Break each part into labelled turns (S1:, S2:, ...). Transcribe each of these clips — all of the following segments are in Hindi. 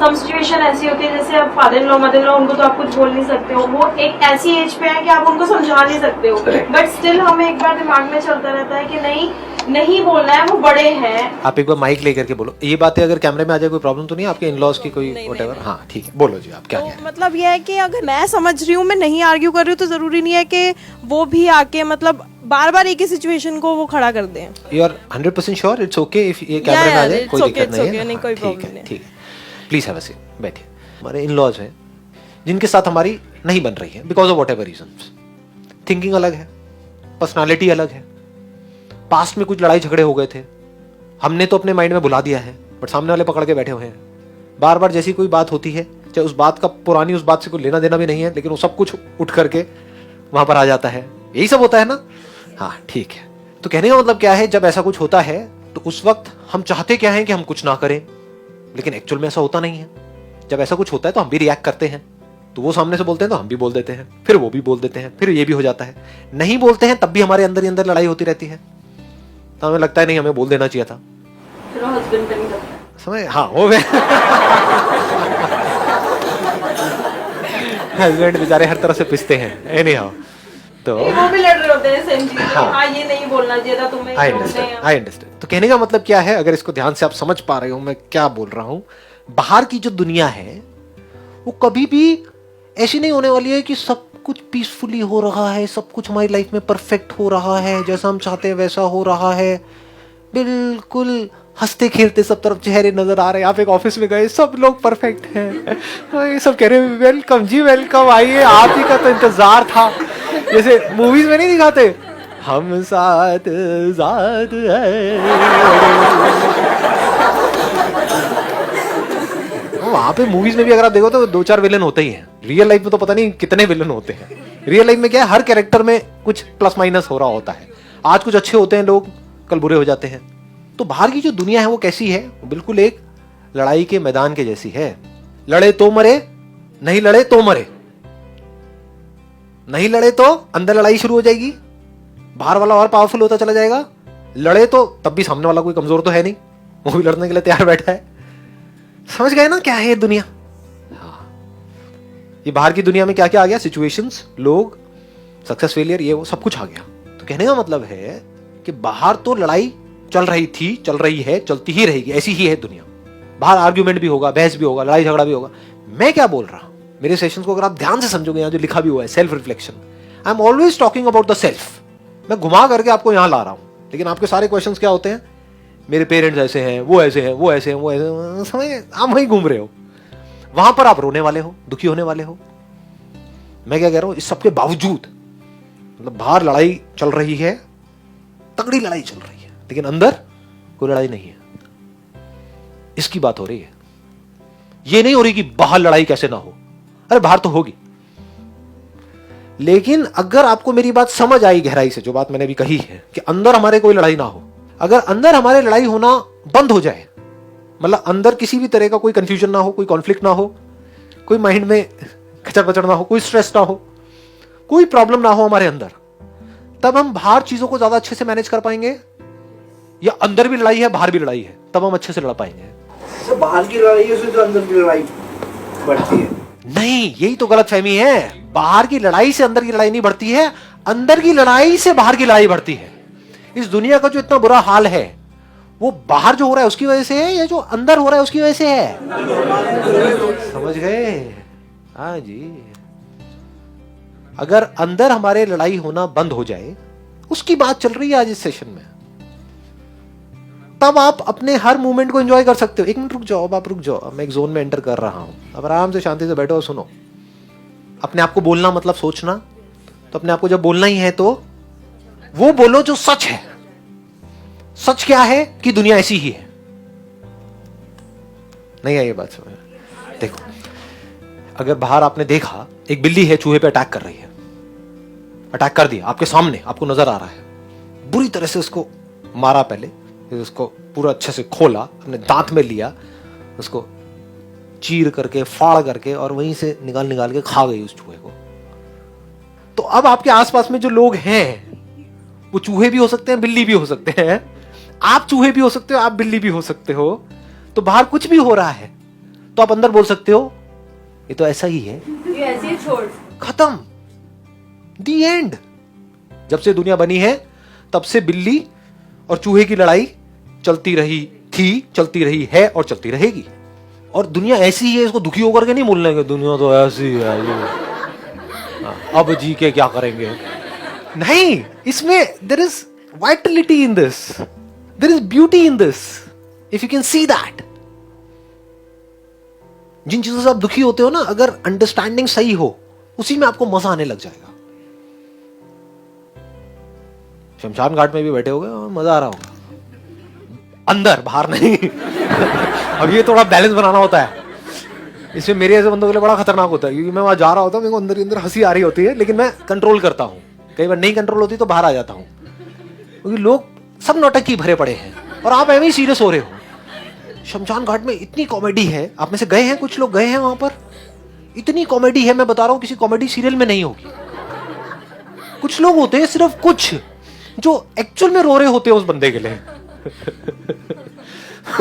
S1: सम सिचुएशन ऐसी होती है, जैसे अब father in law mother in law, उनको तो आप कुछ बोल नहीं सकते हो, वो एक ऐसी एज पे है कि आप उनको समझा नहीं सकते हो, बट स्टिल हमें एक बार दिमाग में चलता रहता है कि नहीं बोलना है, वो बड़े हैं।
S2: आप एक बार माइक लेकर के बोलो। ये बातें अगर कैमरे में आ जाए कोई प्रॉब्लम तो नहीं आपके इन-लॉज की कोई व्हाटएवर? हाँ ठीक है, बोलो जी आप क्या कह रहे हैं।
S3: मतलब ये है कि अगर मैं समझ रही हूँ, मैं नहीं आर्ग्यू कर रही हूँ, तो जरूरी नहीं है कि वो भी आके मतलब बार बार एक ही सिचुएशन को वो खड़ा कर दें।
S2: You are 100% sure it's okay if ये कैमरे में आ जाए, कोई दिक्कत नहीं है?
S3: नहीं, कोई प्रॉब्लम नहीं।
S2: ठीक है, प्लीज हैव अ सीट, बैठिए। हमारे इन-लॉज हैं जिनके साथ हमारी नहीं बन रही है because of whatever reasons. Thinking अलग है, पर्सनालिटी अलग है, पास्ट में कुछ लड़ाई झगड़े हो गए थे, हमने तो अपने माइंड में भुला दिया है, बट सामने वाले पकड़ के बैठे हुए हैं। बार बार जैसी कोई बात होती है, चाहे उस बात का पुरानी उस बात से कोई लेना देना भी नहीं है, लेकिन वो सब कुछ उठ करके वहां पर आ जाता है। यही सब होता है ना? हाँ ठीक है। तो कहने का मतलब क्या है, जब ऐसा कुछ होता है तो उस वक्त हम चाहते क्या है कि हम कुछ ना करें, लेकिन एक्चुअल में ऐसा होता नहीं है। जब ऐसा कुछ होता है तो हम भी रिएक्ट करते हैं, तो वो सामने से बोलते हैं तो हम भी बोल देते हैं, फिर वो भी बोल देते हैं, फिर ये भी हो जाता है। नहीं बोलते हैं तब भी हमारे अंदर ही अंदर लड़ाई होती रहती है, तो हमें लगता है नहीं हमें बोल देना चाहिए था।
S1: फिर हस्बैंड पे नहीं करता
S2: समझ? हाँ वो हस्बैंड बेचारे हर तरह से पिसते हैं एनी हाउ, तो
S1: वो भी लड़ रहे होते हैं सेम चीज। हाँ ये नहीं बोलना चाहिए था तुम्हें।
S2: I understand. तो कहने का मतलब क्या है, अगर इसको ध्यान से आप समझ पा रहे हो मैं क्या बोल रहा हूं, बाहर की जो दुनिया है वो कभी भी ऐसी नहीं होने वाली है कि सब कुछ पीसफुली हो रहा है, सब कुछ हमारी लाइफ में परफेक्ट हो रहा है, जैसा हम चाहते हैं वैसा हो रहा है, बिल्कुल हंसते खेलते सब तरफ चेहरे नजर आ रहे हैं। आप एक ऑफिस में गए, सब लोग परफेक्ट हैं, ये सब कह रहे हैं वेलकम जी वेलकम, आइए आप ही का तो इंतजार था। जैसे मूवीज में नहीं दिखाते, हम साथ साथ है, वहां पे मूवीज में भी अगर आप देखो तो 2-4 विलन होते ही हैं। रियल लाइफ में तो पता नहीं कितने विलन होते हैं। रियल लाइफ में क्या है, हर कैरेक्टर में कुछ प्लस माइनस हो रहा होता है। आज कुछ अच्छे होते हैं लोग, कल बुरे हो जाते हैं। तो बाहर की जो दुनिया है वो कैसी है, बिल्कुल एक लड़ाई के मैदान के जैसी है। लड़े तो मरे, नहीं लड़े तो मरे। नहीं लड़े तो अंदर लड़ाई शुरू हो जाएगी, बाहर वाला और पावरफुल होता चला जाएगा। लड़े तो तब भी सामने वाला कोई कमजोर तो है नहीं, वो भी लड़ने के लिए तैयार बैठा है। समझ गए ना क्या है ये दुनिया? हाँ, ये बाहर की दुनिया में क्या क्या आ गया, सिचुएशंस, लोग, सक्सेस फेलियर, ये वो सब कुछ आ गया। तो कहने का मतलब है कि बाहर तो लड़ाई चल रही थी, चल रही है, चलती ही रहेगी, ऐसी ही है दुनिया। बाहर आर्ग्यूमेंट भी होगा, बहस भी होगा, लड़ाई झगड़ा भी होगा। मैं क्या बोल रहा हूं, मेरे सेशंस को अगर आप ध्यान से समझोगे, यहां जो लिखा भी हुआ है self reflection, I am always talking about the self. मैं घुमा करके आपको यहां ला रहा हूं, लेकिन आपके सारे क्वेश्चंस क्या होते हैं, मेरे पेरेंट्स ऐसे हैं, वो ऐसे हैं, वो ऐसे हैं, वो ऐसे, समझ, आप वहीं घूम रहे हो। वहां पर आप रोने वाले हो, दुखी होने वाले हो। मैं क्या कह रहा हूं, इस सबके बावजूद मतलब बाहर लड़ाई चल रही है, तगड़ी लड़ाई चल रही है, लेकिन अंदर कोई लड़ाई नहीं है। इसकी बात हो रही है, ये नहीं हो रही कि बाहर लड़ाई कैसे ना हो। अरे बाहर तो होगी, लेकिन अगर आपको मेरी बात समझ आई गहराई से, जो बात मैंने भी कही है कि अंदर हमारे कोई लड़ाई ना हो, अगर अंदर हमारे लड़ाई होना बंद हो जाए, मतलब अंदर किसी भी तरह का कोई कंफ्यूजन ना हो, कोई कॉन्फ्लिक्ट ना हो, कोई माइंड में खचर पचड़ ना हो, कोई स्ट्रेस ना हो, कोई प्रॉब्लम ना हो हमारे अंदर, तब हम बाहर चीजों को ज्यादा अच्छे से मैनेज कर पाएंगे। या अंदर भी लड़ाई है, बाहर भी लड़ाई है, तब हम अच्छे से लड़ पाएंगे।
S4: तो बाहर की लड़ाई है, उसमें तो अंदर की लड़ाई बढ़ती है।
S2: नहीं, यही तो गलत फहमी है। बाहर की लड़ाई से अंदर की लड़ाई नहीं बढ़ती है, अंदर की लड़ाई से बाहर की लड़ाई बढ़ती है। इस दुनिया का जो इतना बुरा हाल है, वो बाहर जो हो रहा है उसकी वजह से है, या जो अंदर हो रहा है उसकी वजह से है? समझ गए? हाँ जी। अगर अंदर हमारे लड़ाई होना बंद हो जाए, उसकी बात चल रही है आज इस सेशन में, तब आप अपने हर मूवमेंट को एंजॉय कर सकते हो। एक मिनट रुक जाओ, अब आप रुक जाओ, मैं एक जोन में एंटर कर रहा हूं। अब आराम से शांति से बैठो और सुनो। अपने आप को बोलना मतलब सोचना, तो अपने आप को जब बोलना ही है तो वो बोलो जो सच है। सच क्या है कि दुनिया ऐसी ही है। नहीं है ये बात समझ? देखो, अगर बाहर आपने देखा एक बिल्ली है चूहे पे अटैक कर रही है, अटैक कर दिया आपके सामने, आपको नजर आ रहा है, बुरी तरह से उसको मारा, पहले फिर उसको पूरा अच्छे से खोला, अपने दांत में लिया, उसको चीर करके फाड़ करके और वहीं से निकाल निकाल के खा गई उस चूहे को। तो अब आपके आसपास में जो लोग हैं वो चूहे भी हो सकते हैं, बिल्ली भी हो सकते हैं, आप चूहे भी हो सकते हो, आप बिल्ली भी हो सकते हो। तो बाहर कुछ भी हो रहा है तो आप अंदर बोल सकते हो ये तो ऐसा ही है,
S1: ये ऐसे छोड़।
S2: खत्म, दी एंड। जब से दुनिया बनी है तब से बिल्ली और चूहे की लड़ाई चलती रही थी, चलती रही है और चलती रहेगी। और दुनिया ऐसी ही है, इसको दुखी होकर के नहीं बोल लेंगे दुनिया तो ऐसी है, अब जी के क्या करेंगे। नहीं, इसमें there is vitality in this, there is beauty in this, if you can see that. जिन चीजों से आप दुखी होते हो ना, अगर अंडरस्टैंडिंग सही हो, उसी में आपको मजा आने लग जाएगा। शमशान घाट में भी बैठे होगे और मजा आ रहा होगा अंदर, बाहर नहीं। अब ये थोड़ा बैलेंस बनाना होता है, इसमें मेरे ऐसे बंदों के लिए बड़ा खतरनाक होता है, क्योंकि मैं वहां जा रहा होता हूँ, मेरे को अंदर ही अंदर हंसी आ रही होती है, लेकिन मैं कंट्रोल करता हूँ। कई बार नहीं कंट्रोल होती तो बाहर आ जाता हूँ, क्योंकि लोग सब नौटंकी भरे पड़े हैं और आप ऐसे ही सीरियस हो रहे हो। शमशान घाट में इतनी कॉमेडी है, आप में से गए हैं, कुछ लोग गए हैं वहां पर, इतनी कॉमेडी है, मैं बता रहा हूँ किसी कॉमेडी सीरियल में नहीं होगी। कुछ लोग होते हैं, सिर्फ कुछ, जो एक्चुअल में रो रहे होते हैं उस बंदे के लिए।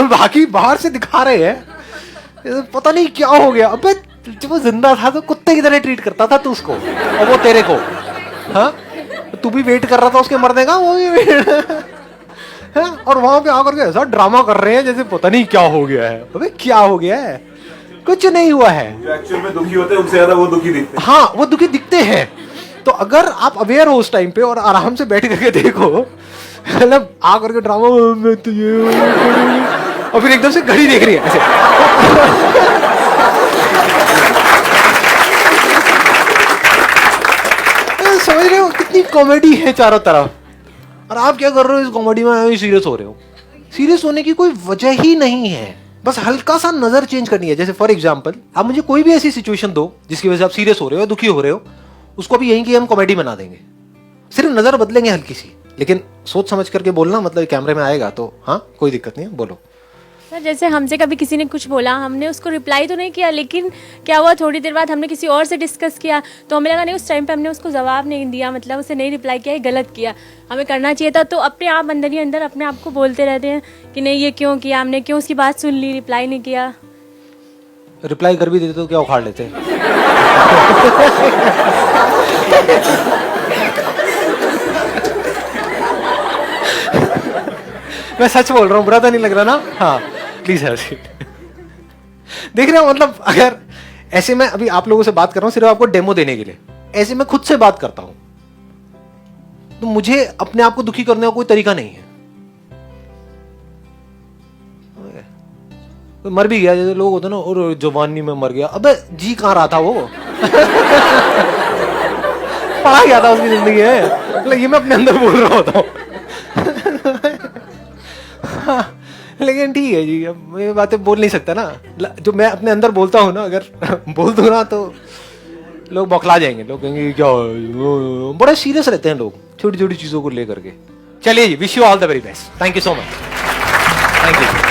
S2: बाकी बाहर से दिखा रहे हैं, पता नहीं क्या हो गया। अबे जब वो जिंदा था तो कुत्ते की तरह ट्रीट करता था तू उसको, और वो तेरे को, हाँ, तू भी वेट कर रहा था उसके मरने का, वो भी हाँ? और वहां पे आकर के ऐसा ड्रामा कर रहे हैं जैसे पता नहीं क्या हो गया है। अबे क्या हो गया है, कुछ नहीं हुआ है।
S5: जो एक्चुअल में दुखी होते हैं उनसे ज्यादा वो दुखी दिखते हैं।
S2: हाँ, वो दुखी दिखते हैं। तो अगर आप अवेयर हो उस टाइम पे और आराम से बैठ करके देखो, मतलब आ करके ड्रामा में तो ये, और फिर एकदम से घड़ी देख रही है ऐसे। समझ रहे हो कितनी कॉमेडी है चारों तरफ, और आप क्या कर रहे हो इस कॉमेडी में, सीरियस हो रहे हो। सीरियस होने की कोई वजह ही नहीं है, बस हल्का सा नजर चेंज करनी है। जैसे फॉर एग्जांपल, आप मुझे कोई भी ऐसी सिचुएशन दो जिसकी वजह से आप सीरियस हो रहे हो, दुखी हो रहे हो, उसको भी यहीं की हम कॉमेडी बना देंगे, सिर्फ नजर बदलेंगे हल्की सी, लेकिन सोच समझ करके बोलना, मतलब कैमरे में आएगा तो हाँ कोई दिक्कत नहीं है, बोलो।
S6: सर जैसे हमसे कभी किसी ने कुछ बोला, हमने उसको रिप्लाई तो नहीं किया, लेकिन क्या हुआ थोड़ी देर बाद हमने किसी और से डिस्कस किया, तो हमें लगा नहीं उस टाइम पे हमने उसको जवाब नहीं दिया, मतलब उसे नहीं रिप्लाई किया, ये गलत किया, हमें करना चाहिए था। तो अपने आप अंदर ही अंदर अपने आप को बोलते रहते हैं कि नहीं ये क्यों किया हमने, क्यों उसकी बात सुन ली, रिप्लाई नहीं किया।
S2: रिप्लाई कर भी देते तो क्या उखाड़ लेते। मैं सच बोल रहा हूँ, बुरा तो नहीं लग रहा ना? हाँ प्लीज है। देख रहे हो, मतलब अगर ऐसे मैं अभी आप लोगों से बात कर रहा हूँ सिर्फ आपको डेमो देने के लिए, ऐसे मैं खुद से बात करता हूं, तो मुझे अपने आप को दुखी करने का कोई तरीका नहीं है। कोई मर भी गया, जैसे लोग होते ना, और जवानी में मर गया, अबे जी कहां रहा था वो। पढ़ा गया था उसकी जिंदगी है, मतलब ये मैं अपने अंदर बोल रहा होता हूँ। लेकिन ठीक है जी, अब ये बातें बोल नहीं सकता ना, जो मैं अपने अंदर बोलता हूँ ना, अगर बोल दूं ना तो लोग बौखला जाएंगे, लोग कहेंगे क्या, बड़े सीरियस रहते हैं लोग छोटी छोटी चीजों को लेकर के। चलिए जी, wish you all the very best, thank you so much, thank you.